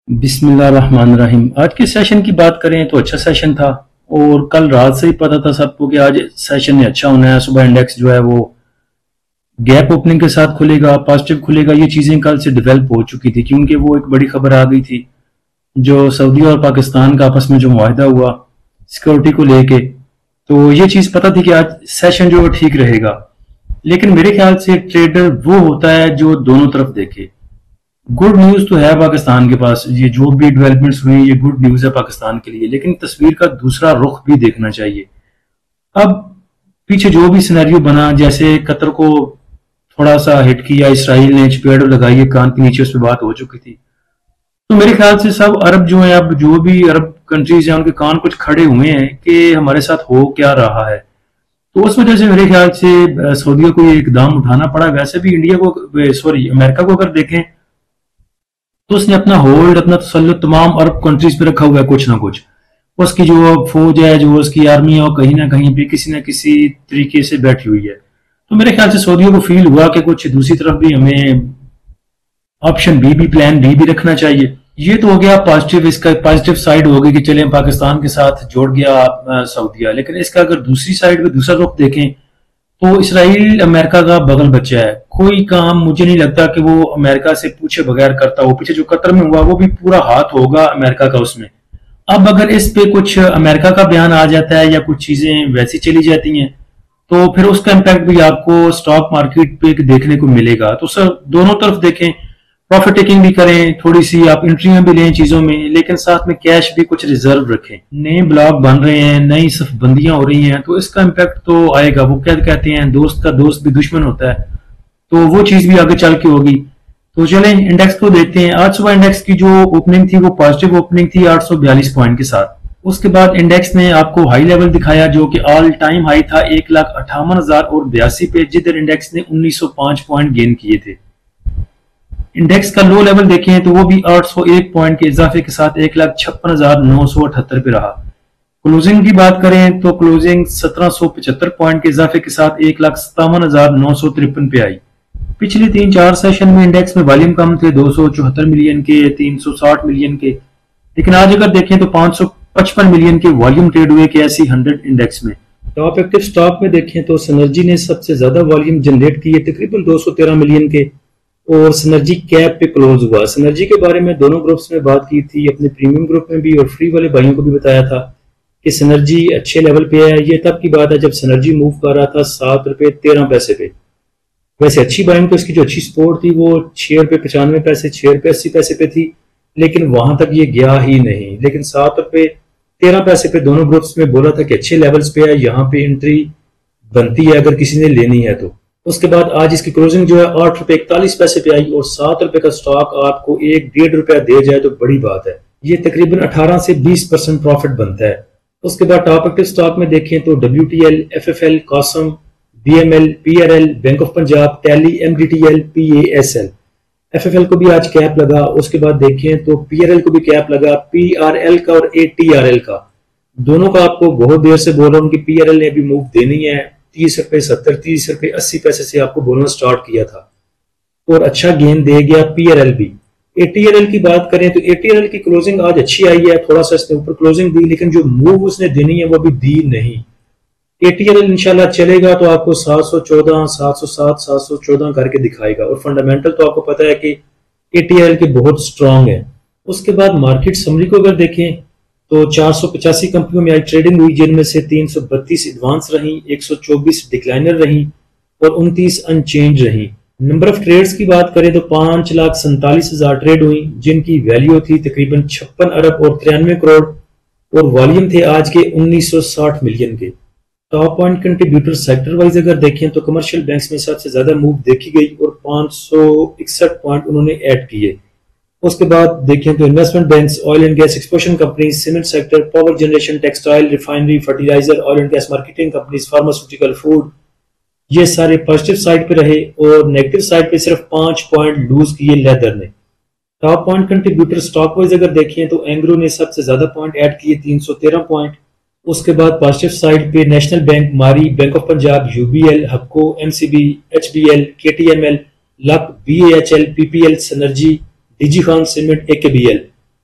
बिस्मिल्लाहिर्रहमानिर्रहीम। आज के सेशन की बात करें तो अच्छा सेशन था और कल रात से ही पता था सबको कि आज सेशन ने अच्छा होना है। सुबह इंडेक्स जो है वो गैप ओपनिंग के साथ खुलेगा, पॉजिटिव खुलेगा। ये चीजें कल से डेवलप हो चुकी थी क्योंकि वो एक बड़ी खबर आ गई थी जो सऊदी और पाकिस्तान का आपस में जो मुआहिदा हुआ सिक्योरिटी को लेके, तो ये चीज पता थी कि आज सेशन जो है ठीक रहेगा। लेकिन मेरे ख्याल से ट्रेडर वो होता है जो दोनों तरफ देखे। गुड न्यूज तो है पाकिस्तान के पास, ये जो भी डेवलपमेंट्स हुई ये गुड न्यूज है पाकिस्तान के लिए, लेकिन तस्वीर का दूसरा रुख भी देखना चाहिए। अब पीछे जो भी सिनेरियो बना, जैसे कतर को थोड़ा सा हिट किया, इसराइल ने चपेड़ लगाई है कान के नीचे, उस पर बात हो चुकी थी। तो मेरे ख्याल से सब अरब जो है, अब जो भी अरब कंट्रीज हैं उनके कान कुछ खड़े हुए हैं कि हमारे साथ हो क्या रहा है। तो उस वजह से मेरे ख्याल से सऊदी को ये इकदाम उठाना पड़ा। वैसे भी इंडिया को, सॉरी अमेरिका को अगर देखें तो उसने अपना होल्ड, अपना तसल्लुत तमाम अरब कंट्रीज पे रखा हुआ है कुछ ना कुछ। उसकी जो फौज है, जो उसकी आर्मी है, वो कहीं ना कहीं पे किसी ना किसी तरीके से बैठी हुई है। तो मेरे ख्याल से सऊदियों को फील हुआ कि कुछ दूसरी तरफ भी हमें ऑप्शन बी भी, प्लान बी भी रखना चाहिए। ये तो हो गया पॉजिटिव, इसका पॉजिटिव साइड हो गई कि चले पाकिस्तान के साथ जोड़ गया सऊदिया। लेकिन इसका अगर दूसरी साइड पे दूसरा रुख देखें तो इसराइल अमेरिका का बगल बच्चा है। कोई काम मुझे नहीं लगता कि वो अमेरिका से पूछे बगैर करता हो। पीछे जो कतर में हुआ वो भी पूरा हाथ होगा अमेरिका का उसमें। अब अगर इस पे कुछ अमेरिका का बयान आ जाता है या कुछ चीजें वैसी चली जाती हैं तो फिर उसका इम्पैक्ट भी आपको स्टॉक मार्केट पे देखने को मिलेगा। तो सर दोनों तरफ देखें, प्रॉफिट टेकिंग भी करें, थोड़ी सी आप एंट्रियां भी लें चीजों में, लेकिन साथ में कैश भी कुछ रिजर्व रखें। नए ब्लॉक बन रहे हैं, नई सफबंदियां हो रही हैं, तो इसका इम्पैक्ट तो आएगा। वो क्या कहते हैं, दोस्त का दोस्त भी दुश्मन होता है, तो वो चीज भी आगे चल के होगी। तो चलें इंडेक्स को देखते हैं। आज सुबह इंडेक्स की जो ओपनिंग थी वो पॉजिटिव ओपनिंग थी 842 पॉइंट के साथ। उसके बाद इंडेक्स ने आपको हाई लेवल दिखाया जो कि ऑल टाइम हाई था 1,58,082 पे, जिधर इंडेक्स ने 1905 पॉइंट गेन किए थे। इंडेक्स का लो लेवल देखें तो वो भी 801 पॉइंट के इजाफे के साथ 1,56,978 पे रहा। क्लोजिंग की बात करें तो क्लोजिंग 1775 पॉइंट के इजाफे के साथ 1,57,953 पे आई। पिछले 3-4 सेशन में इंडेक्स में वॉल्यूम कम थे, 274 मिलियन के, 360 मिलियन के, लेकिन आज अगर देखें तो 555 मिलियन के वॉल्यूम ट्रेड हुए के ऐसी 100 इंडेक्स में। टॉप एक्टिव स्टॉक में देखें तो सिनर्जी ने सबसे ज्यादा वॉल्यूम जनरेट किए, तकरीबन 213 मिलियन के, और सिनर्जी कैप पे क्लोज हुआ। सिनर्जी के बारे में दोनों ग्रुप्स में बात की थी, अपने प्रीमियम ग्रुप में भी और फ्री वाले भाइयों को भी बताया था कि सिनर्जी अच्छे लेवल पे है। ये तब की बात है जब सिनर्जी मूव कर रहा था 7 रुपए 13 पैसे पे। वैसे अच्छी बाइंग तो इसकी जो अच्छी सपोर्ट थी वो 6 रुपए 95 पैसे, 6 रुपए 80 पैसे पे थी, लेकिन वहां तक ये गया ही नहीं। लेकिन 7 रुपए 13 पैसे पे दोनों ग्रुप्स में बोला था कि अच्छे लेवल्स पे है, यहाँ पे एंट्री बनती है अगर किसी ने लेनी है तो। उसके बाद आज इसकी क्लोजिंग जो है 8 रुपए 41 पैसे पे आई, और 7 रुपए का स्टॉक आपको 1-1.5 रुपया दे जाए तो बड़ी बात है। ये तकरीबन 18 से 20% प्रॉफिट बनता है। उसके बाद टॉप एक्टिव स्टॉक में देखें तो WTL, FFL, कॉसम, BML, PRL, bank of Punjab, tally, MDTL, PASL। FFL को भी आज कैप लगा। उसके बाद देखें तो PRL को भी कैप लगा, PRL का और ATRL का। दोनों का आपको बहुत देर से बोल रहा हूँ कि PRL ने अभी मूव देनी है। 30 रुपए 70, 30 रुपए 80 पैसे से आपको बोलना स्टार्ट किया था और अच्छा गेन दे गया PRL भी। ATRL की बात करें तो ATRL की क्लोजिंग आज अच्छी आई है, थोड़ा सा इसने ऊपर क्लोजिंग दी, लेकिन जो मूव उसने देनी है वो अभी दी नहीं। ATRL इंशाल्लाह चलेगा तो आपको 714, 707, 714 करके दिखाएगा, और फंडामेंटल तो आपको पता है कि ATRL के बहुत स्ट्रांग है। उसके बाद मार्केट समरी को अगर देखें तो 485 कंपनियों में आज ट्रेडिंग हुई, जिनमें से 332 एडवांस रही, 124 डिक्लाइनर रही और 29 अनचेंज रही। नंबर ऑफ ट्रेड्स की बात करें तो 5,47,000 ट्रेड हुई, जिनकी वैल्यू थी तकरीबन 56 अरब और 93 करोड़, और वॉल्यूम थे आज के 1960 मिलियन के। Top point contributor sector wise अगर देखें तो कमर्शियल बैंक्स में सबसे ज्यादा मूव देखी गई और 561 पॉइंट उन्होंने ऐड किए। उसके बाद देखें तो investment banks, oil and gas exploration company, cement sector, power generation, textile, refinery, fertilizer, oil and gas marketing companies, pharmaceutical, food, ये सारे पॉजिटिव साइड पे रहे, और नेगेटिव साइड पे सिर्फ 5 पॉइंट लूज किए लेदर ने। Top point contributor stock wise अगर देखें तो एंग्रो ने सबसे ज्यादा पॉइंट ऐड किए, 313 पॉइंट। उसके बाद पॉजिटिव साइड पे national bank, Mari, bank of Punjab, UBL, Hubco, MCB, HBL, KTML, लक, BAHL, PPL, synergy, DG Khan cement, AKBL।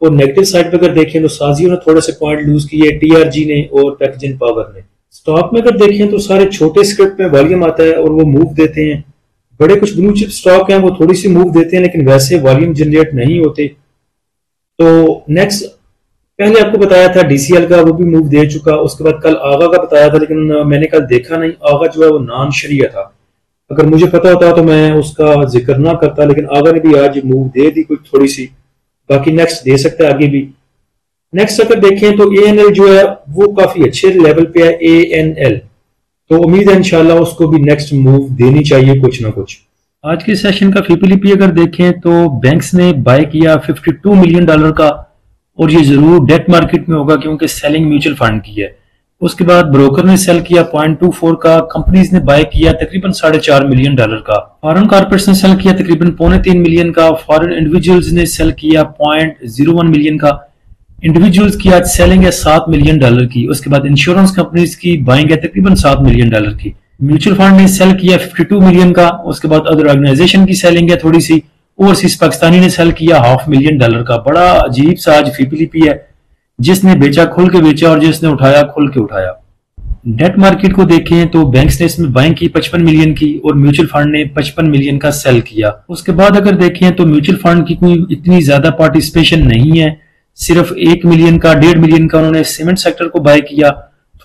और नेगेटिव साइड पे अगर देखें तो साजियों ने थोड़े से पॉइंट लूज किए, टीआरजी ने और पैकेजिंग पावर ने। स्टॉक में अगर देखें तो सारे छोटे स्क्रिप्ट में वॉल्यूम आता है और वो मूव देते हैं। बड़े कुछ ब्लू चिप स्टॉक हैं वो थोड़ी सी मूव देते हैं लेकिन वैसे वॉल्यूम जनरेट नहीं होते। तो नेक्स्ट पहले आपको बताया था डीसीएल का, वो भी मूव दे चुका। उसके बाद कल आगा का बताया था लेकिन मैंने कल देखा नहीं। आगा जो है वो नॉन शरिया था, अगर मुझे पता होता तो मैं उसका जिक्र ना करता, लेकिन आगा ने भी आज मूव दे दी कुछ थोड़ी सी। बाकी नेक्स्ट दे सकता है आगे भी। नेक्स्ट अगर देखें तो एएनएल जो है वो काफी अच्छे लेवल पे है एएनएल, तो उम्मीद है इंशाल्लाह उसको भी नेक्स्ट मूव देनी चाहिए कुछ ना कुछ। आज के सेशन का फीपीलीपी अगर देखें तो बैंक्स ने बाय किया $52 मिलियन का, और ये जरूर डेट मार्केट में होगा क्योंकि सेलिंग म्यूचुअल फंड की है। उसके बाद ब्रोकर ने सेल किया 0.24 का, कंपनीज ने बाय किया तकरीबन $4.5 मिलियन का, फॉरेन कॉर्पोरेट्स ने सेल किया तकरीबन $3.25 मिलियन का, फॉरेन इंडिविजुअल्स ने सेल किया 0.01 मिलियन का। इंडिविजुअल्स की आज सेलिंग है $7 मिलियन की। उसके बाद इंश्योरेंस कंपनीज की बाइंग है तकरीबन $7 मिलियन की। म्यूचुअल फंड ने सेल किया 52 मिलियन का। उसके बाद अदर ऑर्गेनाइजेशन की सेलिंग है थोड़ी सी। ओवरसीज पाकिस्तानी ने सेल किया $500 मिलियन का। बड़ा अजीब सा आज फीपीलीपी है, जिसने बेचा खुल के बेचा और जिसने उठाया खुल के उठाया। डेट मार्केट को देखें तो बैंक्स ने इसमें बाइंग की 55 मिलियन की और म्यूचुअल फंड ने 55 मिलियन का सेल किया। उसके बाद अगर देखें तो म्यूचुअल फंड की कोई इतनी ज्यादा पार्टिसिपेशन नहीं है, सिर्फ 1 मिलियन का 1.5 मिलियन का उन्होंने सीमेंट सेक्टर को बाय किया,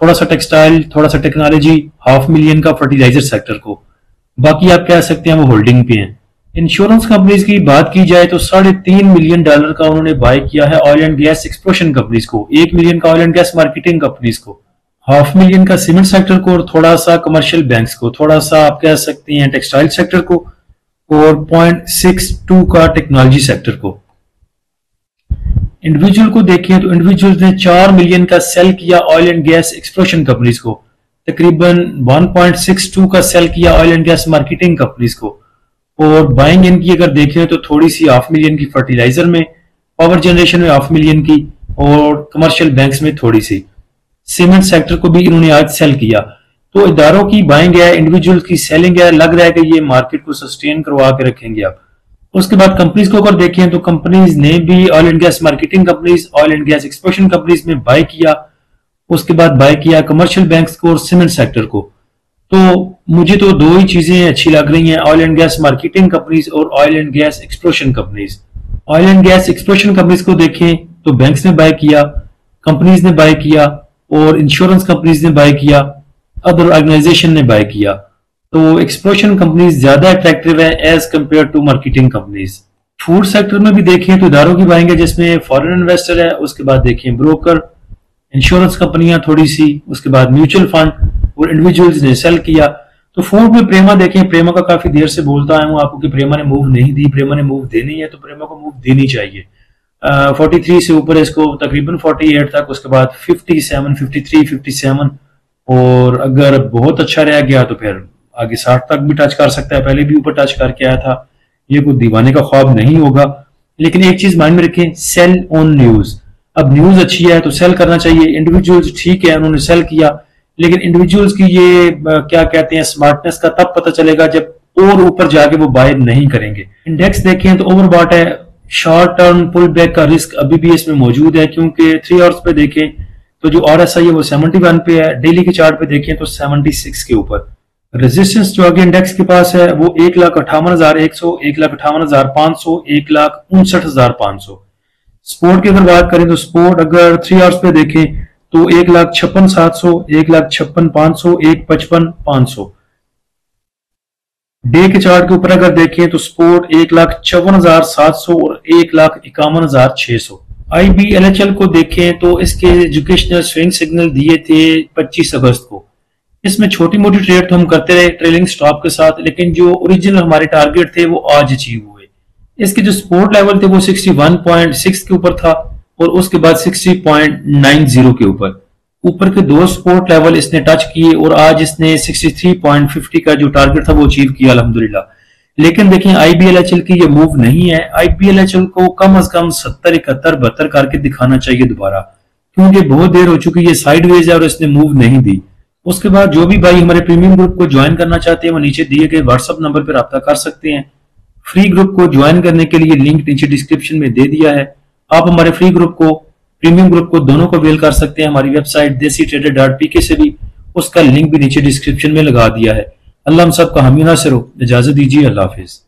थोड़ा सा टेक्सटाइल, थोड़ा सा टेक्नोलॉजी, $500 मिलियन का फर्टिलाइजर सेक्टर को। बाकी आप कह सकते हैं वो होल्डिंग पे हैं। इंश्योरेंस कंपनीज की बात की जाए तो $3.5 मिलियन का उन्होंने बाय किया है oil and gas exploration companies को, 1 मिलियन का oil and gas marketing companies को, $500 मिलियन का सीमेंट सेक्टर को और थोड़ा सा कमर्शियल बैंक्स को, थोड़ा सा आप कह सकते हैं टेक्सटाइल सेक्टर को और 0.62 का टेक्नोलॉजी सेक्टर को। इंडिविजुअल को देखें तो इंडिविजुअल्स ने 4 मिलियन का सेल किया oil and gas exploration companies को, तकरीबन 1.62 का सेल किया oil and gas marketing companies को, और बाइंग इनकी अगर देखें तो थोड़ी सी $500 मिलियन की फर्टिलाइजर में, पावर जनरेशन में $500 मिलियन की और कमर्शियल बैंक्स में थोड़ी सी। सीमेंट सेक्टर को भी इन्होंने आज सेल किया। तो इदारों की बाइंग है, इंडिविजुअल की सेलिंग है, लग रहा है कि ये मार्केट को सस्टेन करवा के रखेंगे आप। उसके बाद कंपनीज को अगर देखें तो कंपनीज ने भी oil and gas marketing companies, oil and gas exploration companies में बाय किया। उसके बाद बाय किया कमर्शियल बैंक्स को और सीमेंट सेक्टर को। तो मुझे तो दो ही चीजें अच्छी लग रही हैं, oil and gas marketing companies और oil and gas exploration companies. Oil and gas exploration companies को देखें तो बैंक्स ने बाय किया, कंपनीज ने बाय किया और इंश्योरेंस कंपनीज ने बाय किया, अदर ऑर्गेनाइजेशन ने बाय किया। तो एक्सप्लोरेशन कंपनीज ज्यादा अट्रैक्टिव है as compare to marketing companies. Food sector में भी देखें तो इदारों की बाइंग है जिसमें फॉरेन इन्वेस्टर है। उसके बाद देखें ब्रोकर, इंश्योरेंस कंपनियां थोड़ी सी, उसके बाद म्यूचुअल फंड और इंडिविजुअल्स ने सेल किया। तो फूड में प्रेमा देखें, प्रेमा का काफी देर से बोलता आया हूं आपको कि प्रेमा ने मूव नहीं दी, प्रेमा ने मूव देनी है तो प्रेमा को मूव देनी चाहिए। 43 से ऊपर इसको तकरीबन 48 तक, उसके बाद 57, 53, 57 और अगर बहुत अच्छा रह गया तो फिर आगे 60 तक भी टच कर सकता है। पहले भी ऊपर टच करके आया था, ये कोई दीवाने का ख्वाब नहीं होगा। लेकिन एक चीज माइंड में रखें, सेल ऑन न्यूज। अब न्यूज अच्छी है तो सेल करना चाहिए। इंडिविजुअल्स ठीक है उन्होंने सेल किया, लेकिन इंडिविजुअल्स की ये क्या कहते हैं स्मार्टनेस का तब पता चलेगा जब और ऊपर जाके वो बाय नहीं करेंगे। इंडेक्स देखें तो ओवरबॉट है, शॉर्ट टर्म पुल बैक का रिस्क अभी भी इसमें मौजूद है क्योंकि 3 आवर्स पे देखें तो जो RSI है वो 71 पे है, डेली के चार्ट पे देखें तो 76 के ऊपर। रेजिस्टेंस जो आगे इंडेक्स के पास है वो 1,58,100, 1,58,500, 1,59,500। स्पोर्ट की अगर बात करें तो स्पोर्ट अगर 3 आवर्स पे देखें तो 1,56,700, 1,56,500, 1,55,500। डे के चार्ट के ऊपर अगर देखें तो स्पोर्ट 1,54,700 और 1,51,600। IBLHL को देखें तो इसके एजुकेशनल स्विंग सिग्नल दिए थे 25 अगस्त को। इसमें छोटी मोटी ट्रेड तो हम करते रहे ट्रेलिंग स्टॉप के साथ, लेकिन जो ओरिजिनल हमारे टारगेट थे वो आज अचीव हुए। इसके जो सपोर्ट लेवल थे वो 61.6 के ऊपर था और उसके बाद 60.90 के ऊपर के दो सपोर्ट लेवल इसने टच किए और आज इसने 63.50 का जो टारगेट था वो अचीव किया अल्हम्दुलिल्लाह। लेकिन देखें IBLHL की ये मूव नहीं है। IBLHL को कम से कम 70, 71, 72 करके दिखाना चाहिए दोबारा, क्योंकि बहुत देर हो चुकी है, साइडवेज है और इसने मूव नहीं दी। उसके बाद जो भी भाई हमारे प्रीमियम ग्रुप को ज्वाइन करना चाहते हैं वो नीचे दिए गए व्हाट्सएप नंबर पर रब्ता कर सकते हैं। फ्री ग्रुप को ज्वाइन करने के लिए लिंक नीचे डिस्क्रिप्शन में दे दिया है, आप हमारे फ्री ग्रुप को, प्रीमियम ग्रुप को, दोनों को अवेल कर सकते हैं हमारी वेबसाइट desitrader.pk से भी। उसका लिंक भी नीचे डिस्क्रिप्शन में लगा दिया है। अल्लाह हम सब का हामी नासिर हो। इजाजत दीजिए। अल्लाह हाफिज।